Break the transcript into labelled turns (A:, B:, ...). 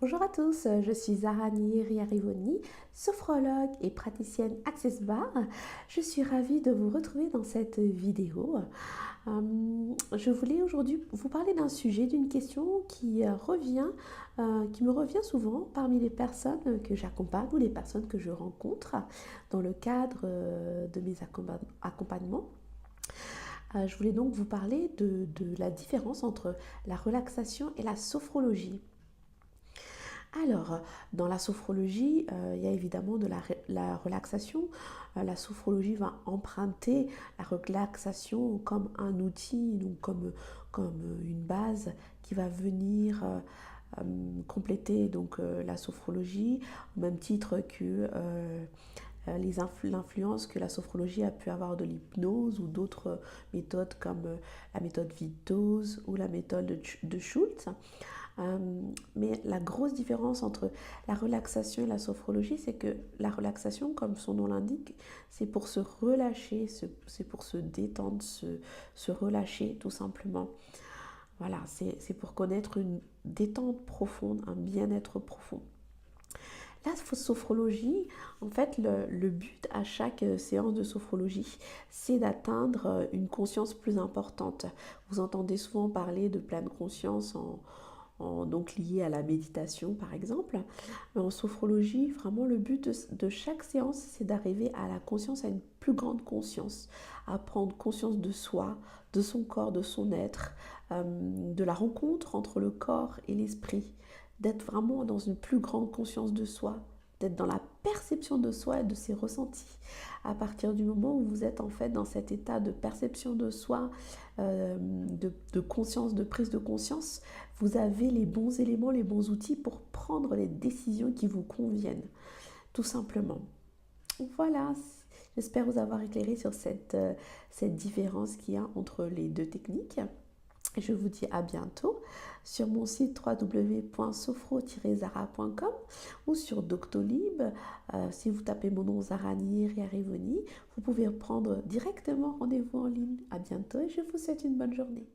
A: Bonjour à tous, je suis Zarani Riarivoni, sophrologue et praticienne Access Bar. Je suis ravie de vous retrouver dans cette vidéo. Je voulais aujourd'hui vous parler d'un sujet, d'une question qui me revient souvent parmi les personnes que j'accompagne ou les personnes que je rencontre dans le cadre de mes accompagnements. Je voulais donc vous parler de la différence entre la relaxation et la sophrologie. Alors, dans la sophrologie, il y a évidemment de la relaxation. La sophrologie va emprunter la relaxation comme un outil, donc comme une base qui va venir compléter la sophrologie, au même titre que l'influence que la sophrologie a pu avoir de l'hypnose ou d'autres méthodes comme la méthode Wittose ou la méthode de Schultz. Mais la grosse différence entre la relaxation et la sophrologie, c'est que la relaxation, comme son nom l'indique, c'est pour se relâcher, c'est pour se détendre, se relâcher tout simplement. Voilà, c'est pour connaître une détente profonde, un bien-être profond. La sophrologie, en fait, le but à chaque séance de sophrologie, c'est d'atteindre une conscience plus importante. Vous entendez souvent parler de pleine conscience donc lié à la méditation par exemple. Mais en sophrologie, vraiment le but de chaque séance, c'est d'arriver à la conscience, à une plus grande conscience, à prendre conscience de soi, de son corps, de son être, de la rencontre entre le corps et l'esprit, d'être vraiment dans une plus grande conscience de soi, d'être dans la perception de soi et de ses ressentis. À partir du moment où vous êtes en fait dans cet état de perception de soi, de conscience, de prise de conscience, vous avez les bons éléments, les bons outils pour prendre les décisions qui vous conviennent, tout simplement. Voilà, j'espère vous avoir éclairé sur cette différence qu'il y a entre les deux techniques. Je vous dis à bientôt sur mon site www.sophro-zara.com ou sur Doctolib. Si vous tapez mon nom Zarani Riarivoni, vous pouvez prendre directement rendez-vous en ligne. À bientôt et je vous souhaite une bonne journée.